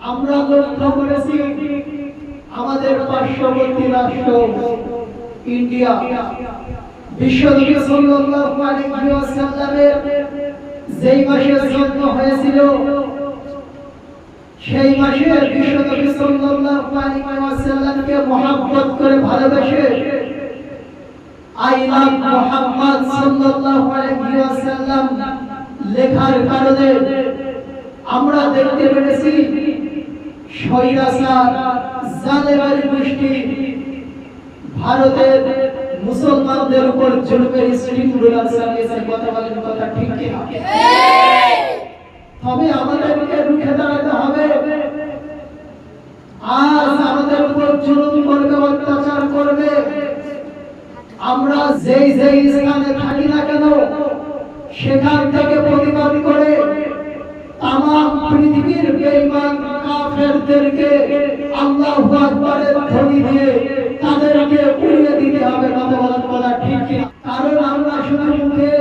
আমরা লক্ষ্য করেছি আমাদের পার্শ্ববর্তী রাষ্ট্র ইন্ডিয়া বিশ্বনবী সাল্লাল্লাহু আলাইহি ওয়াসাল্লামের যেই মাসে জন্ম হয়েছিল সেই মাসে বিশ্বনবী সাল্লাল্লাহু আলাইহি ওয়াসাল্লামকে মহব্বত করে ভালোবেসে আই লাভ মুহাম্মদ সাল্লাল্লাহু আলাইহি ওয়াসাল্লাম লেখার কারণে আমরা দেখতে পেরেছি স্বৈরাচার জালেমের গোষ্ঠী ভারতের মুসলমানদের উপর জুলুমের স্টিম রোলার চালিয়েছে। কথা বলেন, কথা ঠিক কি না? তবে আমাদেরকে রুখে দাঁড়াতে হবে। আজ আমাদের উপর জুলুম করবে, অত্যাচার করবে, আমরা যেই যেই স্থানে থাকি না কেন সেখান থেকে প্রতিবাদ করে তামাম পৃথিবীর বেঈমান কাফেরদেরকে আল্লাহু আকবারের ধ্বনি দিয়ে তাদেরকে উড়িয়ে দিতে হবে। কথা বলার কথা ঠিক কি? কারণ আমরা শুধু মুখে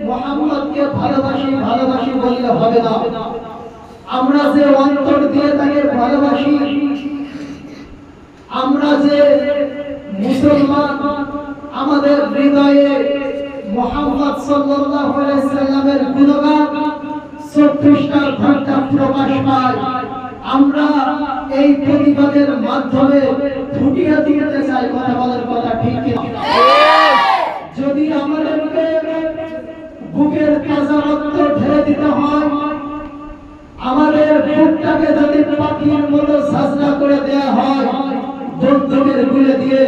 মুহাম্মদকে ভালোবাসি ভালোবাসি বললে হবে না, আমরা যে অন্তর দিয়ে তাকে ভালোবাসি, আমরা যে মুসলমান, আমাদের হৃদয়ে মুহাম্মদ সাল্লাল্লাহু আলাইহি সাল্লামের গুণগান 24টা ঘন্টা প্রকাশ পায়। আমরা এই প্রতিবাদের মাধ্যমে ফুটিয়ে দিতে চাই। কথা বলার কথা ঠিক কি? যদি আমাদেরকে বুকের তাজা রক্ত ঢেলে দিতে হয়, আমাদের বুকটাকে যদি পাখির মতো সাজনা করে দেয়া হয় বন্দুকের গুলি দিয়ে,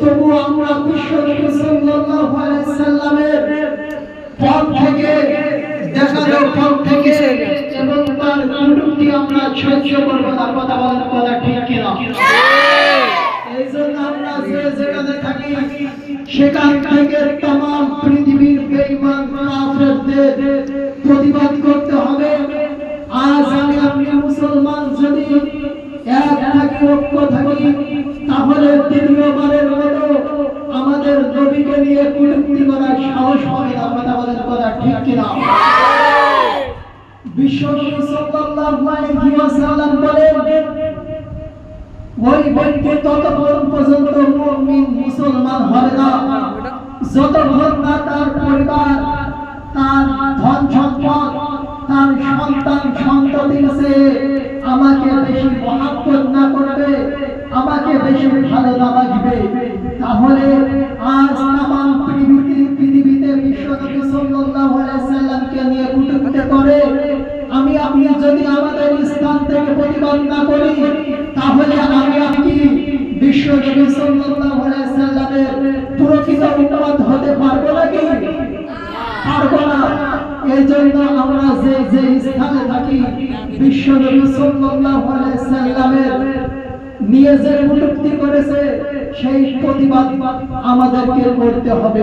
তবু আমরা বিশ্বনবী সাল্লাল্লাহু আলাইহি সাল্লামের পথ থেকে দেখানো পথ থেকে এবং তার কুটুক্তি আমরা সহ্য করব না। কথা বলার কথা ঠিক কি না? এইজন্য আমরা যে যেখানে থাকি সেখান থেকে तमाम পৃথিবীর বেঈমান কাফেরদের প্রতিবাদ করতে হবে। আজ আপনি মুসলমান যদি এক থাকি, ঐক্য থাকি, তাহলে দ্বিতীয়বারের মতো আমাদের নবীকে নিয়ে কুটুক্তি করার সাহস হবে না। কথা বলার কথা ঠিক কি না? বিশ্বনবী সাল্লাল্লাহু আলাইহি ওয়াসাল্লাম বলেন, ওই ব্যক্তি ততক্ষণ পর্যন্ত মুমিন মুসলমান হবে না যতক্ষণ না তার পরিবার, তার ধন সম্পদ, তার সন্তান সন্ততির চেয়ে আমাকে বেশি মহব্বত না করবে, আমাকে বেশি ভালো না বাসবে। তাহলে আজ তামাম পৃথিবীতে বিশ্বনবী সাল্লাল্লাহু আলাইহি সাল্লামকে নিয়ে কুটুক্তি করে আমি আপনি যদি আমাদের স্থান থেকে প্রতিবাদ না করি, তাহলে আমি আপনি বিশ্বনবী সাল্লাল্লাহু আলাইহি সাল্লামের প্রকৃত উম্মত হতে পারবো নাকি? পারবো না। এইজন্য আমরা যে যে স্থানে থাকি বিশ্বনবী সাল্লাল্লাহু আলাইহি সাল্লামের নিয়ে যে কুটুক্তি করেছে সেই প্রতিবাদ আমাদেরকে করতে হবে।